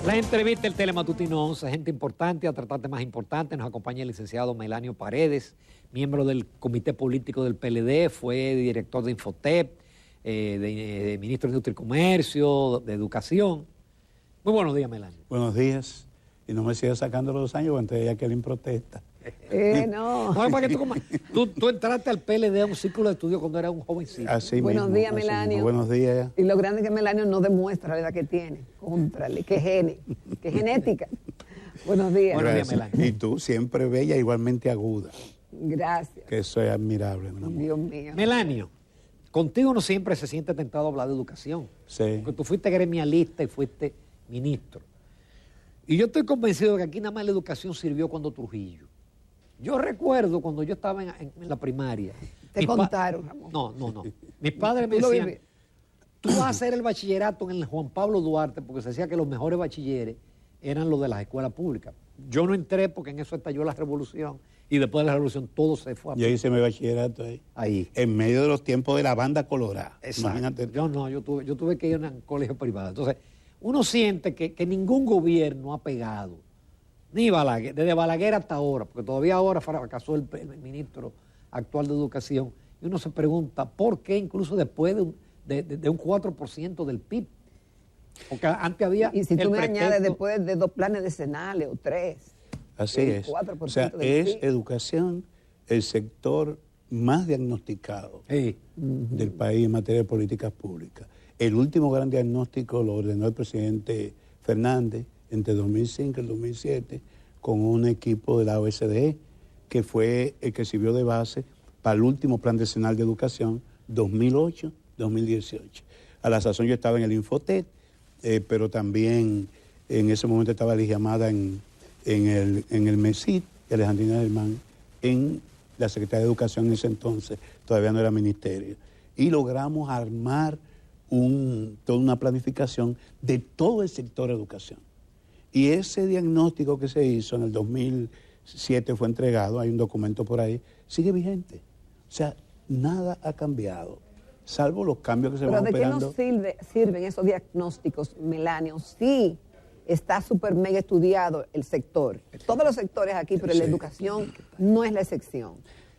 La entrevista, el Telematutino 11, gente importante, a tratar temas importantes. Nos acompaña el licenciado Melanio Paredes, miembro del Comité Político del PLD, fue director de Infotep, de ministro de Industria y Comercio, de Educación. Muy buenos días, Melanio. Buenos días. Y no me sigas sacando los años, antes de que él protesta. No. No, es para que tú entraste al PLD a un círculo de estudio cuando eras un jovencito. Así Buenos mismo, días, así Melanio. mismo. Buenos días. Y lo grande es que Melanio no demuestra la edad que tiene. Contrale, que genética. Buenos días. Buenos días, Gracias. Melanio. Y tú siempre bella, igualmente aguda. Gracias. Que eso es admirable, mi amor. Dios mío. Melanio, contigo no siempre se siente tentado a hablar de educación. Sí. Porque tú fuiste gremialista y fuiste ministro. Y yo estoy convencido de que aquí nada más la educación sirvió cuando Trujillo. Yo recuerdo cuando yo estaba en la primaria. Te contaron, Ramón. No. Mis padres me Tú lo decían, vives. tú vas a hacer el bachillerato en el Juan Pablo Duarte, porque se decía que los mejores bachilleres eran los de las escuelas públicas. Yo no entré porque en eso estalló la revolución y después de la revolución todo se fue a... Yo hice mi bachillerato ahí. Ahí. En medio de los tiempos de la banda colorada. Exacto. Imagínate. Yo tuve que ir a un colegio privado. Entonces, uno siente que ningún gobierno ha pegado, ni Balaguer, desde Balaguer hasta ahora, porque todavía ahora fracasó el ministro actual de Educación, y uno se pregunta por qué incluso después de un 4% del PIB. Porque antes había... Y si tú me pretexto- añades después de 2 planes decenales o 3. Así el es. 4% O sea, del es PIB. educación el sector más diagnosticado Sí. del país en materia de políticas públicas. El último gran diagnóstico lo ordenó el presidente Fernández entre 2005 y el 2007 con un equipo de la OSDE que fue el que sirvió de base para el último plan decenal de educación 2008-2018. A la sazón yo estaba en el Infotep, pero también en ese momento estaba Ligia Amada en el MESID, y Alejandrina Germán en la Secretaría de Educación en ese entonces, todavía no era ministerio. Y logramos armar toda una planificación de todo el sector educación. Y ese diagnóstico que se hizo en el 2007 fue entregado, hay un documento por ahí, sigue vigente. O sea, nada ha cambiado, salvo los cambios que se Pero van ¿de qué operando. nos sirven esos diagnósticos, Melanio? Sí, está súper mega estudiado el sector. Todos los sectores aquí, pero la Sí. educación no es la excepción.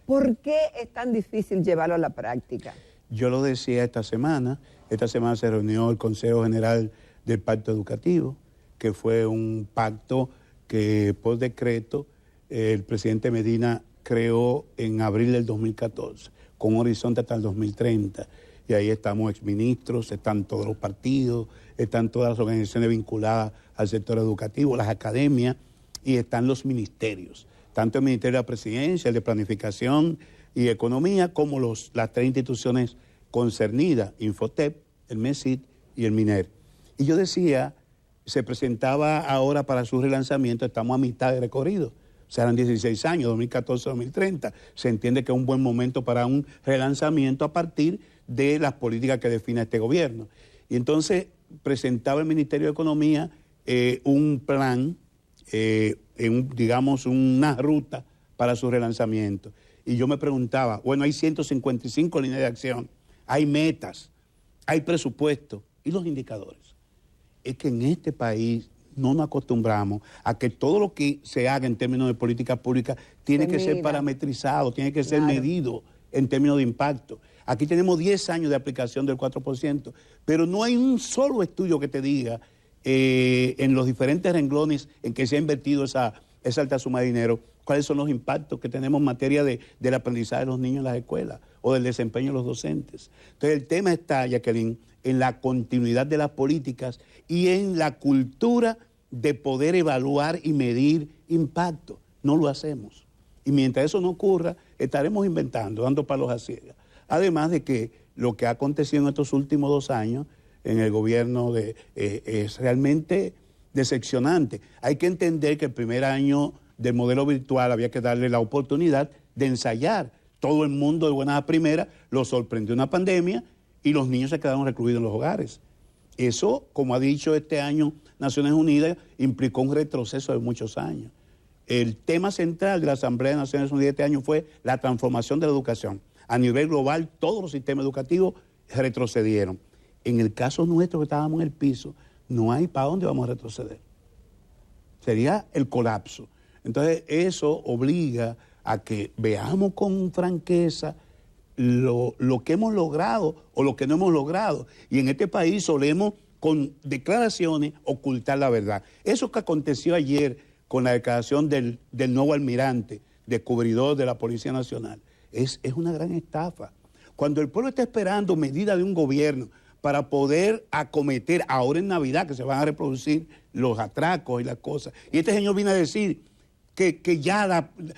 ¿Por qué es tan difícil llevarlo a la práctica? Yo lo decía esta semana se reunió el Consejo General del Pacto Educativo, que fue un pacto que por decreto el presidente Medina creó en abril del 2014, con un horizonte hasta el 2030. Y ahí estamos exministros, están todos los partidos, están todas las organizaciones vinculadas al sector educativo, las academias, y están los ministerios, tanto el Ministerio de la Presidencia, el de Planificación y Economía, como las 3 instituciones concernidas, Infotep, el MESID y el MINER. Y yo decía, se presentaba ahora para su relanzamiento, estamos a mitad de recorrido, o sea, eran 16 años, 2014-2030. Se entiende que es un buen momento para un relanzamiento a partir de las políticas que define este gobierno. Y entonces presentaba el Ministerio de Economía un plan, digamos, una ruta para su relanzamiento. Y yo me preguntaba, bueno, hay 155 líneas de acción, hay metas, hay presupuesto, ¿y los indicadores? Es que en este país no nos acostumbramos a que todo lo que se haga en términos de políticas públicas tiene que ser parametrizado, tiene que ser medido en términos de impacto. Aquí tenemos 10 años de aplicación del 4%, pero no hay un solo estudio que te diga en los diferentes renglones en que se ha invertido esa alta suma de dinero, cuáles son los impactos que tenemos en materia del aprendizaje de los niños en las escuelas o del desempeño de los docentes. Entonces el tema está, Jacqueline, en la continuidad de las políticas y en la cultura de poder evaluar y medir impacto. No lo hacemos. Y mientras eso no ocurra, estaremos inventando, dando palos a ciegas. Además de que lo que ha acontecido en estos últimos 2 años en el gobierno es realmente decepcionante. Hay que entender que el primer año del modelo virtual había que darle la oportunidad de ensayar. Todo el mundo de buenas a primeras lo sorprendió una pandemia y los niños se quedaron recluidos en los hogares. Eso, como ha dicho este año Naciones Unidas, implicó un retroceso de muchos años. El tema central de la Asamblea de Naciones Unidas este año fue la transformación de la educación. A nivel global, todos los sistemas educativos retrocedieron. En el caso nuestro, que estábamos en el piso, no hay para dónde vamos a retroceder. sería el colapso. Entonces eso obliga a que veamos con franqueza lo que hemos logrado o lo que no hemos logrado. Y en este país solemos con declaraciones ocultar la verdad. Eso que aconteció ayer con la declaración del nuevo almirante, descubridor de la Policía Nacional, es una gran estafa. Cuando el pueblo está esperando medidas de un gobierno para poder acometer, ahora en Navidad, que se van a reproducir los atracos y las cosas, y este señor viene a decir que ya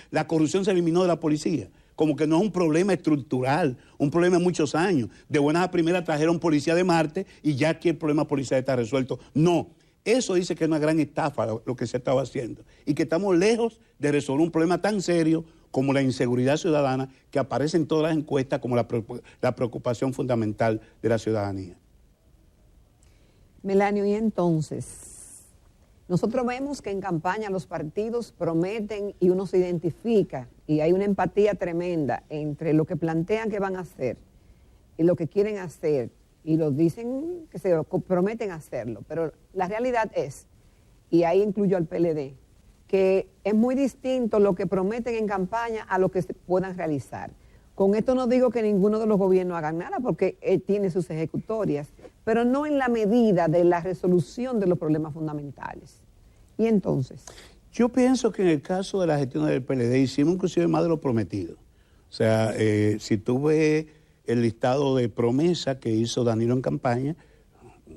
la corrupción se eliminó de la policía, como que no es un problema estructural, un problema de muchos años. De buenas a primeras trajeron policía de Marte y ya aquí el problema policial está resuelto. No, eso dice que es una gran estafa lo que se estaba haciendo y que estamos lejos de resolver un problema tan serio como la inseguridad ciudadana que aparece en todas las encuestas como la preocupación fundamental de la ciudadanía. Melanio, y entonces, nosotros vemos que en campaña los partidos prometen y uno se identifica y hay una empatía tremenda entre lo que plantean que van a hacer y lo que quieren hacer y lo dicen que se prometen hacerlo, pero la realidad es, y ahí incluyo al PLD, que es muy distinto lo que prometen en campaña a lo que se puedan realizar. Con esto no digo que ninguno de los gobiernos hagan nada porque tiene sus ejecutorias, pero no en la medida de la resolución de los problemas fundamentales. Y entonces, yo pienso que en el caso de la gestión del PLD hicimos inclusive más de lo prometido. O sea, si tú ves el listado de promesas que hizo Danilo en campaña,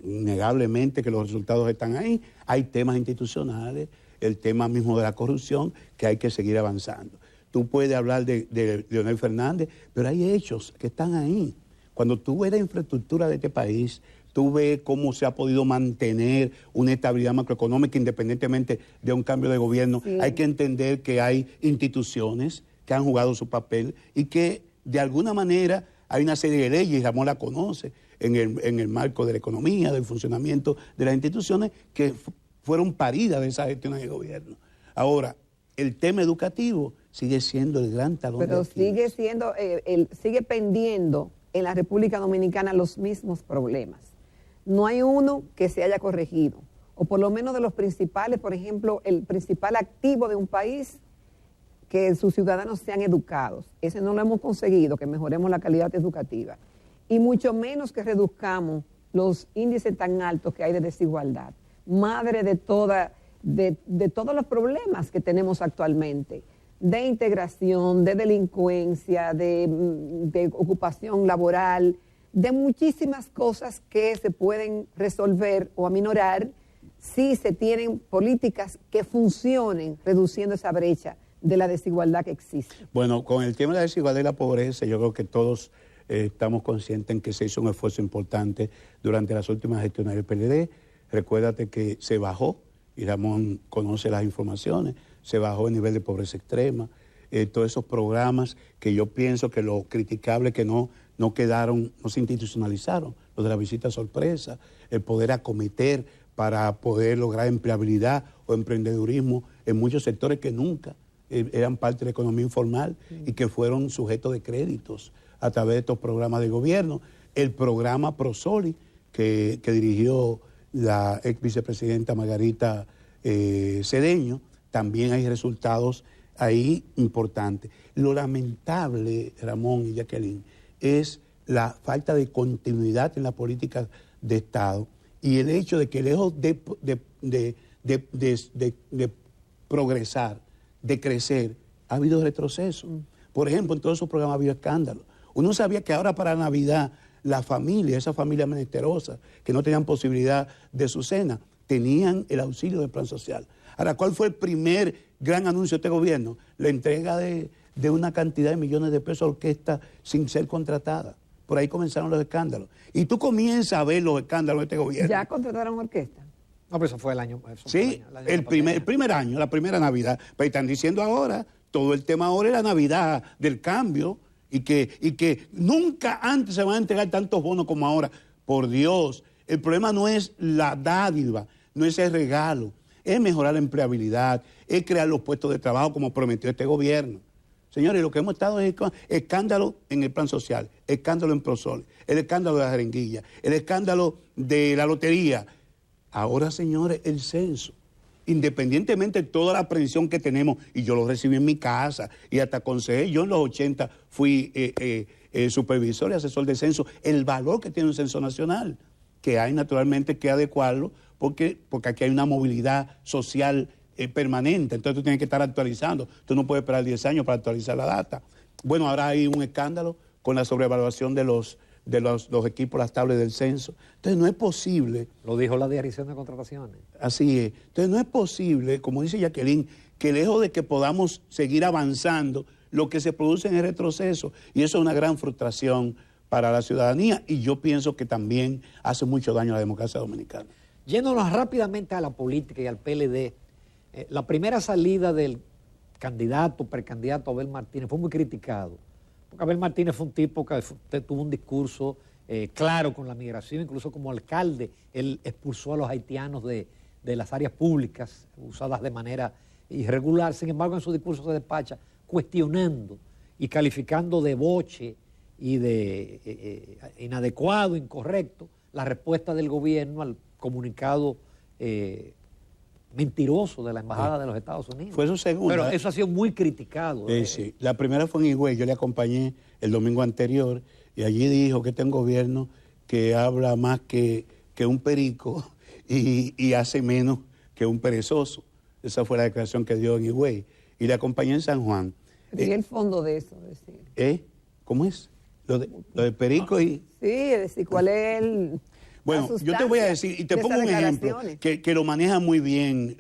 innegablemente que los resultados están ahí. Hay temas institucionales, el tema mismo de la corrupción, que hay que seguir avanzando. Tú puedes hablar de Leonel Fernández, pero hay hechos que están ahí. Cuando tú ves la infraestructura de este país, tú ves cómo se ha podido mantener una estabilidad macroeconómica independientemente de un cambio de gobierno. Sí. Hay que entender que hay instituciones que han jugado su papel y que de alguna manera hay una serie de leyes, y Ramón la conoce, en el marco de la economía, del funcionamiento de las instituciones que fueron paridas de esa gestión de gobierno. Ahora, el tema educativo sigue siendo el gran talón de Aquiles. Pero sigue siendo, sigue pendiendo en la República Dominicana los mismos problemas. No hay uno que se haya corregido, o por lo menos de los principales, por ejemplo, el principal activo de un país, que sus ciudadanos sean educados. Ese no lo hemos conseguido, que mejoremos la calidad educativa. Y mucho menos que reduzcamos los índices tan altos que hay de desigualdad. Madre de todos los problemas que tenemos actualmente, de integración, de delincuencia, de ocupación laboral, de muchísimas cosas que se pueden resolver o aminorar si se tienen políticas que funcionen reduciendo esa brecha de la desigualdad que existe. Bueno, con el tema de la desigualdad y la pobreza, yo creo que todos estamos conscientes en que se hizo un esfuerzo importante durante las últimas gestiones del PLD. Recuérdate que se bajó, y Ramón conoce las informaciones, se bajó el nivel de pobreza extrema, todos esos programas que yo pienso que lo criticable que no quedaron, no se institucionalizaron, lo de la visita sorpresa, el poder acometer para poder lograr empleabilidad o emprendedurismo en muchos sectores que nunca eran parte de la economía informal y que fueron sujetos de créditos a través de estos programas de gobierno. El programa ProSoli que dirigió la ex vicepresidenta Margarita Cedeño, también hay resultados ahí importantes. Lo lamentable, Ramón y Jacqueline, es la falta de continuidad en la política de Estado y el hecho de que lejos de progresar, de crecer, ha habido retroceso. Por ejemplo, en todos esos programas ha habido escándalos. Uno sabía que ahora para Navidad la familia, esa familia menesterosa, que no tenían posibilidad de su cena, tenían el auxilio del plan social. Ahora, ¿cuál fue el primer gran anuncio de este gobierno? La entrega de una cantidad de millones de pesos a orquesta sin ser contratada. Por ahí comenzaron los escándalos. Y tú comienzas a ver los escándalos de este gobierno. ¿Ya contrataron orquesta? No, pero eso fue el año. Sí, el primer año, la primera Navidad. Pero están diciendo ahora, todo el tema ahora es la Navidad del cambio y que nunca antes se van a entregar tantos bonos como ahora. Por Dios, el problema no es la dádiva, no es el regalo, es mejorar la empleabilidad, es crear los puestos de trabajo como prometió este gobierno. Señores, lo que hemos estado es escándalo en el plan social, escándalo en ProSoli, el escándalo de la jeringuilla, el escándalo de la lotería. Ahora, señores, el censo. independientemente de toda la presión que tenemos, y yo lo recibí en mi casa, y hasta aconsejé, yo en los 80 fui supervisor y asesor de censo, el valor que tiene un censo nacional, que hay naturalmente que adecuarlo, porque aquí hay una movilidad social permanente, entonces tú tienes que estar actualizando, tú no puedes esperar 10 años para actualizar la data. Bueno, ahora hay un escándalo con la sobrevaluación de los equipos, las tablas del censo. Entonces no es posible. Lo dijo la Dirección de Contrataciones. Así es. Entonces no es posible, como dice Jacqueline, que lejos de que podamos seguir avanzando, lo que se produce en el retroceso. Y eso es una gran frustración para la ciudadanía y yo pienso que también hace mucho daño a la democracia dominicana. Yéndonos rápidamente a la política y al PLD, la primera salida del precandidato Abel Martínez fue muy criticado. Porque Abel Martínez fue un tipo que tuvo un discurso claro con la migración, incluso como alcalde, él expulsó a los haitianos de las áreas públicas usadas de manera irregular. Sin embargo, en su discurso se despacha cuestionando y calificando de boche y de inadecuado, incorrecto, la respuesta del gobierno al comunicado mentiroso de la Embajada de los Estados Unidos. Fue su segunda. Pero eso ha sido muy criticado. Sí. La primera fue en Higüey, yo le acompañé el domingo anterior y allí dijo que este es un gobierno que habla más que un perico y hace menos que un perezoso. Esa fue la declaración que dio en Higüey. Y le acompañé en San Juan. ¿Y el fondo de eso? Decir. ¿Cómo es? Lo de perico y... Sí, es decir, ¿cuál es el...? Bueno, yo te voy a decir, y te pongo un ejemplo, que lo maneja muy bien,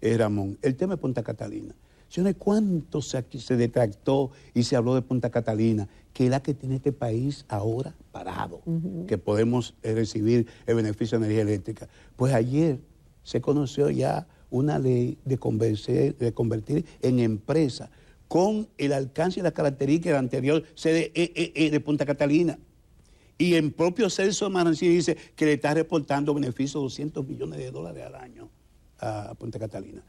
Ramón. El tema de Punta Catalina. Yo no sé cuánto se detractó y se habló de Punta Catalina, que es la que tiene este país ahora parado, que podemos recibir el beneficio de energía eléctrica. Pues ayer se conoció ya una ley de convertir en empresa con el alcance y las características de la anterior sede de Punta Catalina. Y en propio Celso Marancini dice que le está reportando beneficios de $200 millones al año a Punta Catalina.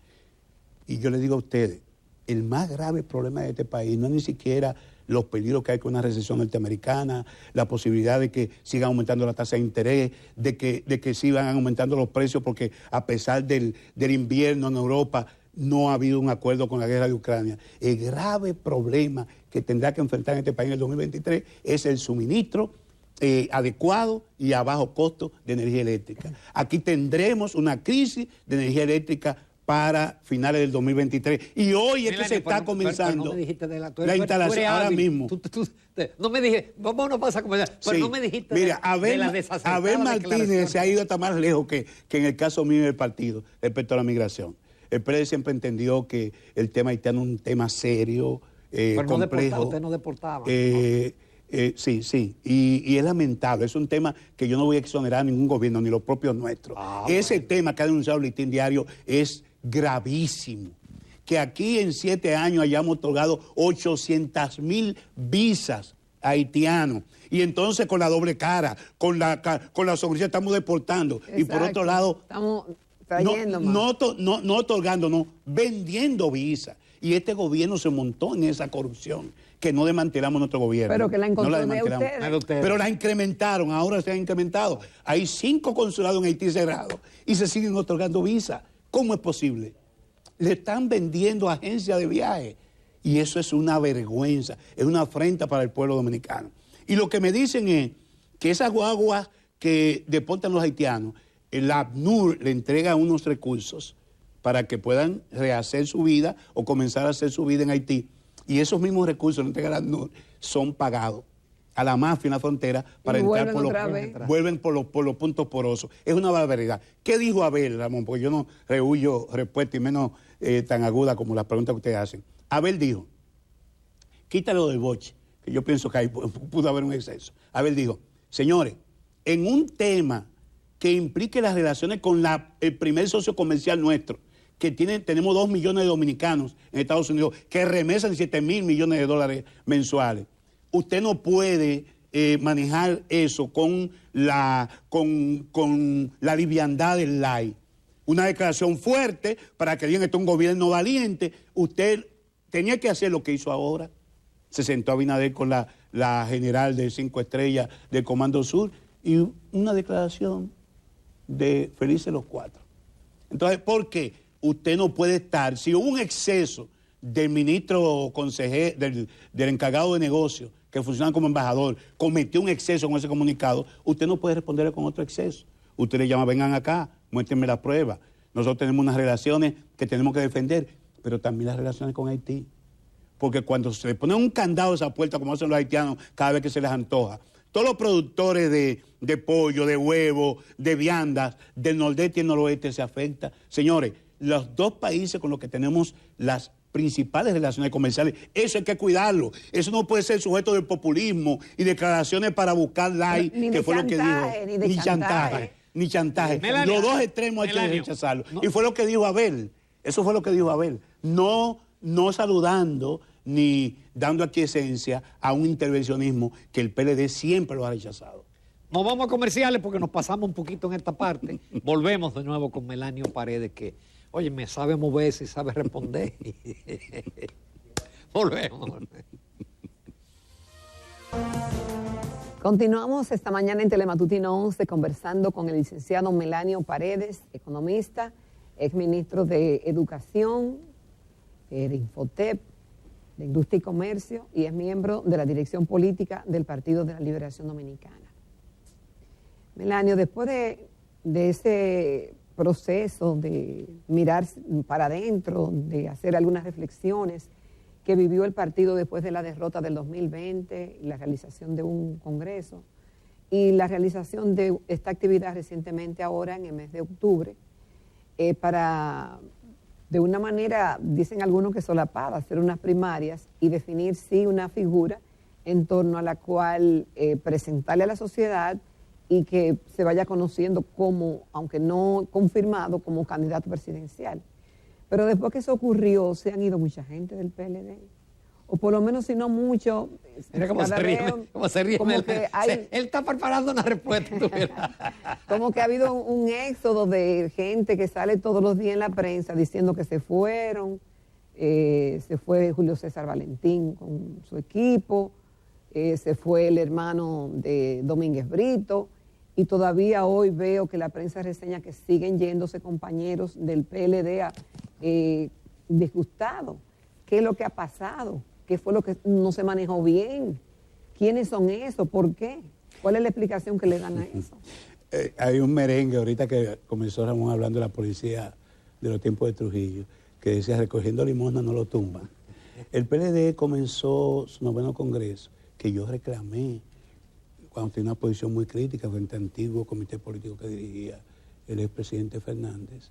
Y yo le digo a ustedes, el más grave problema de este país no es ni siquiera los peligros que hay con una recesión norteamericana, la posibilidad de que sigan aumentando la tasa de interés, de que sigan aumentando los precios, porque a pesar del invierno en Europa no ha habido un acuerdo con la guerra de Ucrania. El grave problema que tendrá que enfrentar este país en el 2023 es el suministro adecuado y a bajo costo de energía eléctrica. Aquí tendremos una crisis de energía eléctrica para finales del 2023. Y hoy es que se está comenzando no me dijiste de la instalación ahora mismo. No me dije, vamos no pasa como ya, pero sí. No me dijiste de la desacertada Abel Martínez se ha ido hasta más lejos que en el caso mío del partido respecto a la migración. El PLD siempre entendió que el tema haitiano es un tema serio, pero complejo. Usted no deportaba. Sí, y es lamentable, es un tema que yo no voy a exonerar a ningún gobierno, ni los propios nuestros. Ese tema que ha denunciado el Listín Diario es gravísimo. Que aquí en 7 años hayamos otorgado 800,000 visas a haitianos, y entonces con la doble cara, con la seguridad estamos deportando. Exacto. Y por otro lado, estamos trayendo no otorgando, no, vendiendo visas. Y este gobierno se montó en esa corrupción, que no desmantelamos nuestro gobierno. Pero que la encontró de ustedes. Pero la incrementaron, ahora se han incrementado. Hay 5 consulados en Haití cerrados y se siguen otorgando visas. ¿Cómo es posible? Le están vendiendo agencias de viaje y eso es una vergüenza, es una afrenta para el pueblo dominicano. Y lo que me dicen es que esas guaguas que deportan los haitianos, el ACNUR le entrega unos recursos para que puedan rehacer su vida o comenzar a hacer su vida en Haití. Y esos mismos recursos, la entrega del ACNUR, son pagados a la mafia en la frontera para entrar vuelven por los puntos porosos. Es una barbaridad. ¿Qué dijo Abel, Ramón? Porque yo no rehuyo respuesta y menos tan aguda como las preguntas que ustedes hacen. Abel dijo, quítalo del boche, que yo pienso que ahí pudo haber un exceso. Abel dijo, señores, en un tema que implique las relaciones con el primer socio comercial nuestro, que tenemos 2 millones de dominicanos en Estados Unidos, que remesan $7,000 millones mensuales. Usted no puede manejar eso con la liviandad del LAI. Una declaración fuerte para que digan que esto es un gobierno valiente. Usted tenía que hacer lo que hizo ahora. Se sentó Abinader con la general de 5 estrellas del Comando Sur y una declaración de felices los 4. Entonces, ¿por qué? Usted no puede estar, si hubo un exceso del ministro consejero, del encargado de negocios, que funciona como embajador, cometió un exceso con ese comunicado, usted no puede responderle con otro exceso. Usted le llama, vengan acá, muéstrenme la prueba. Nosotros tenemos unas relaciones que tenemos que defender, pero también las relaciones con Haití. Porque cuando se le pone un candado a esa puerta, como hacen los haitianos, cada vez que se les antoja, todos los productores de pollo, de huevo, de viandas, del nordeste y el noroeste se afectan. Señores, los dos países con los que tenemos las principales relaciones comerciales, eso hay que cuidarlo. Eso no puede ser sujeto del populismo y declaraciones para buscar like, que fue lo que dijo. Ni chantaje. Melania, los dos extremos hay que rechazarlo. No. Y fue lo que dijo Abel. Eso fue lo que dijo Abel. No saludando ni dando aquiescencia a un intervencionismo que el PLD siempre lo ha rechazado. Nos vamos a comerciales porque nos pasamos un poquito en esta parte. Volvemos de nuevo con Melanio Paredes, que, oye, me sabe moverse y sabe responder. Volvemos. Continuamos esta mañana en Telematutino 11 conversando con el licenciado Melanio Paredes, economista, exministro de Educación, de Infotep, de Industria y Comercio, y es miembro de la dirección política del Partido de la Liberación Dominicana. Melanio, después de ese proceso de mirar para adentro, de hacer algunas reflexiones que vivió el partido después de la derrota del 2020, y la realización de un congreso, y la realización de esta actividad recientemente ahora en el mes de octubre, para, de una manera, dicen algunos que solapada, hacer unas primarias y definir sí una figura en torno a la cual presentarle a la sociedad y que se vaya conociendo como, aunque no confirmado, como candidato presidencial. Pero después que eso ocurrió, se han ido mucha gente del PLD. O por lo menos, si no mucho. Mira cómo se ríe. Él está preparando una respuesta. Como que ha habido un éxodo de gente que sale todos los días en la prensa diciendo que se fueron. Se fue Julio César Valentín con su equipo. Se fue el hermano de Domínguez Brito. Y todavía hoy veo que la prensa reseña que siguen yéndose compañeros del PLD disgustados. ¿Qué es lo que ha pasado? ¿Qué fue lo que no se manejó bien? ¿Quiénes son esos? ¿Por qué? ¿Cuál es la explicación que le dan a eso? Hay un merengue ahorita que comenzó Ramón hablando de la policía de los tiempos de Trujillo, que decía, recogiendo limosna no lo tumban. El PLD comenzó su noveno congreso, que yo reclamé cuando tenía una posición muy crítica frente al antiguo comité político que dirigía el expresidente Fernández.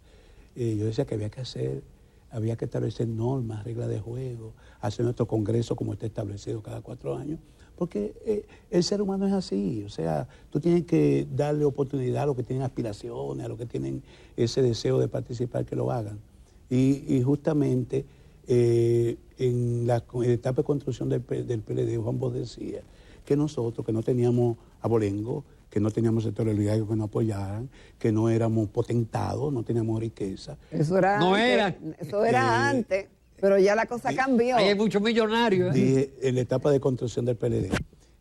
Yo decía que había que establecer normas, reglas de juego, hacer nuestro congreso como está establecido cada 4 años, porque el ser humano es así, o sea, tú tienes que darle oportunidad a los que tienen aspiraciones, a los que tienen ese deseo de participar, que lo hagan. Y justamente en la etapa de construcción del PLD, Juan Bosch decía que nosotros, que no teníamos abolengo, que no teníamos sectores oligárquicos que nos apoyaran, que no éramos potentados, no teníamos riqueza. Eso era antes, pero ya la cosa cambió. Hay muchos millonarios. Dije, en la etapa de construcción del PLD,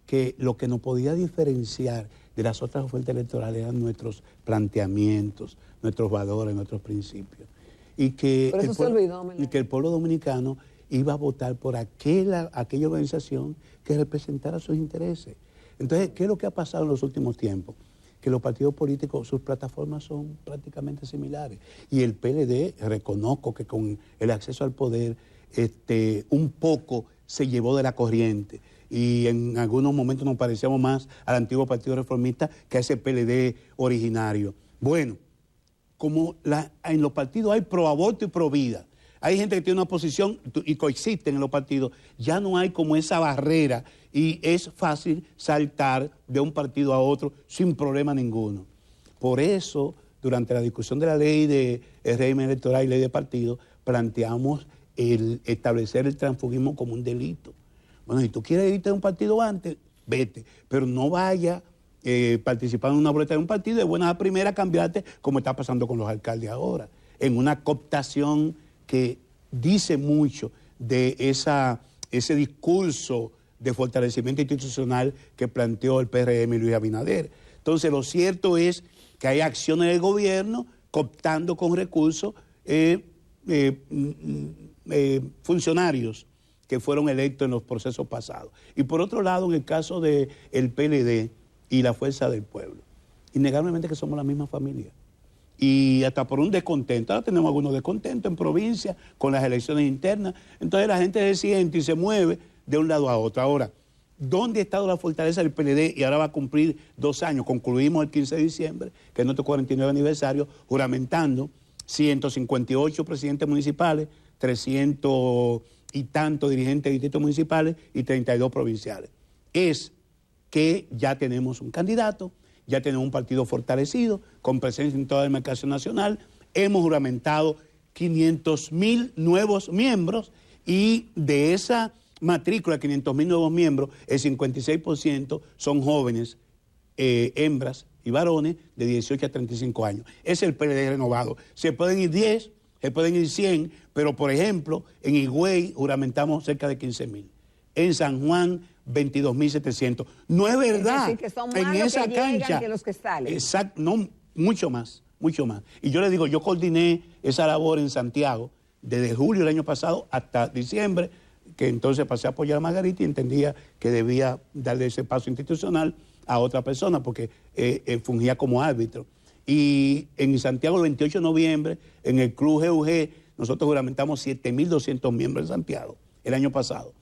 que lo que nos podía diferenciar de las otras ofertas electorales eran nuestros planteamientos, nuestros valores, nuestros principios. Y que, el pueblo dominicano iba a votar por aquella organización que representara sus intereses. Entonces, ¿qué es lo que ha pasado en los últimos tiempos? Que los partidos políticos, sus plataformas son prácticamente similares. Y el PLD, reconozco que con el acceso al poder, un poco se llevó de la corriente. Y en algunos momentos nos parecíamos más al antiguo Partido Reformista que a ese PLD originario. Bueno, como en los partidos hay pro aborto y pro vida, hay gente que tiene una posición y coexisten en los partidos, ya no hay como esa barrera y es fácil saltar de un partido a otro sin problema ninguno. Por eso, durante la discusión de la ley de régimen electoral y ley de partido, planteamos el establecer el transfugismo como un delito. Bueno, si tú quieres irte de un partido antes, vete, pero no vaya participando en una boleta de un partido y de buena a primera cambiarte, como está pasando con los alcaldes ahora, en una cooptación que dice mucho de ese discurso de fortalecimiento institucional que planteó el PRM y Luis Abinader. Entonces, lo cierto es que hay acciones del gobierno cooptando con recursos funcionarios que fueron electos en los procesos pasados. Y por otro lado, en el caso del PLD y la Fuerza del Pueblo, innegablemente que somos la misma familia. Y hasta por un descontento, ahora tenemos algunos descontentos en provincia con las elecciones internas, entonces la gente se siente y se mueve de un lado a otro. Ahora, ¿dónde ha estado la fortaleza del PLD? Y ahora va a cumplir 2 años, concluimos el 15 de diciembre, que es nuestro 49 aniversario, juramentando 158 presidentes municipales, 300 y tantos dirigentes de distritos municipales y 32 provinciales. Es que ya tenemos un candidato, ya tenemos un partido fortalecido, con presencia en toda la demarcación nacional, hemos juramentado 500.000 nuevos miembros y de esa matrícula de 500.000 nuevos miembros, el 56% son jóvenes, hembras y varones de 18 a 35 años. Es el PLD renovado. Se pueden ir 10, se pueden ir 100, pero por ejemplo, en Higüey juramentamos cerca de 15.000. En San Juan, 22.700. No es verdad. Es decir, que son más en los esa que llegan cancha, que los que salen. Exacto, no, mucho más, mucho más. Y yo le digo, yo coordiné esa labor en Santiago desde julio del año pasado hasta diciembre, que entonces pasé a apoyar a Margarita y entendía que debía darle ese paso institucional a otra persona porque fungía como árbitro. Y en Santiago, el 28 de noviembre, en el Club GUG, nosotros juramentamos 7.200 miembros en Santiago el año pasado.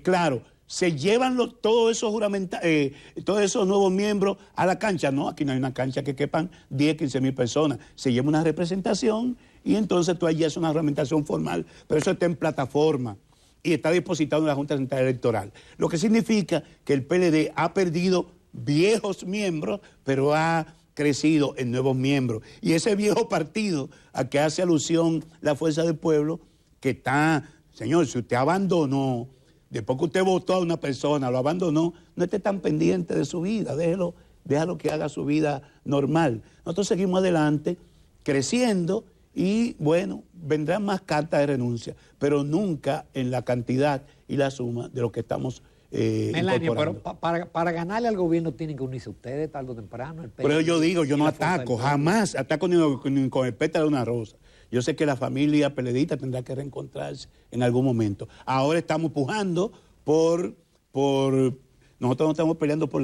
Claro, se llevan todos esos nuevos miembros a la cancha. No, aquí no hay una cancha que quepan 10, 15.000 personas. Se lleva una representación y entonces tú allí haces una juramentación formal, pero eso está en plataforma y está depositado en la Junta Central Electoral. Lo que significa que el PLD ha perdido viejos miembros, pero ha crecido en nuevos miembros. Y ese viejo partido a que hace alusión la Fuerza del Pueblo, que está, señor, si usted abandonó, después que usted votó a una persona, lo abandonó, no esté tan pendiente de su vida, déjalo que haga su vida normal. Nosotros seguimos adelante, creciendo, y bueno, vendrán más cartas de renuncia, pero nunca en la cantidad y la suma de lo que estamos Melanio, pero incorporando. para ganarle al gobierno tienen que unirse ustedes tarde o temprano. Pero yo digo, yo no ataco, jamás ataco ni con el pétalo de una rosa. Yo sé que la familia PLDista tendrá que reencontrarse en algún momento. Ahora estamos pujando por nosotros no estamos peleando por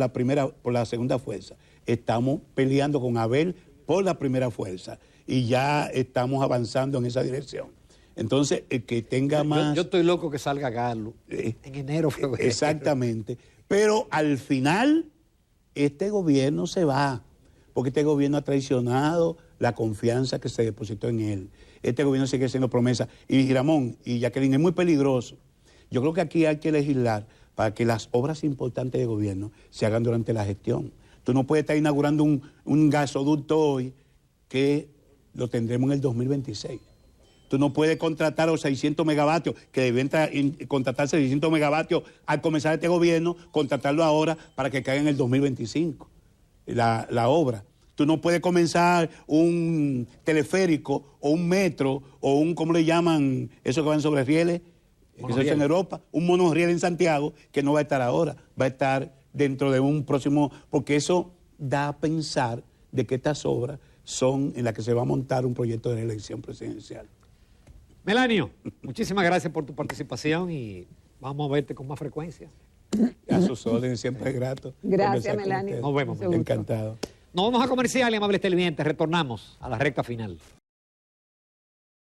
la segunda fuerza. Estamos peleando con Abel por la primera fuerza. Y ya estamos avanzando en esa dirección. Entonces, el que tenga más... Yo estoy loco que salga Galo en enero, febrero. Exactamente. Pero al final, este gobierno se va, porque este gobierno ha traicionado la confianza que se depositó en él. Este gobierno sigue haciendo promesas. Y Ramón y Jacqueline, es muy peligroso. Yo creo que aquí hay que legislar para que las obras importantes de gobierno se hagan durante la gestión. Tú no puedes estar inaugurando un gasoducto hoy que lo tendremos en el 2026. Tú no puedes contratar los 600 megavatios, que deben contratarse 600 megavatios al comenzar este gobierno, contratarlo ahora para que caiga en el 2025, la obra. Tú no puedes comenzar un teleférico o un metro o un, ¿cómo le llaman? Eso que van sobre rieles, eso es en Europa, un monorriel en Santiago, que no va a estar ahora, va a estar dentro de un próximo, porque eso da a pensar de que estas obras son en las que se va a montar un proyecto de reelección presidencial. Melanio, muchísimas gracias por tu participación y vamos a verte con más frecuencia. A sus órdenes, siempre es grato. Gracias, Melanio. Nos vemos. Encantado. Nos vamos a comercial y amables televidentes, retornamos a la recta final.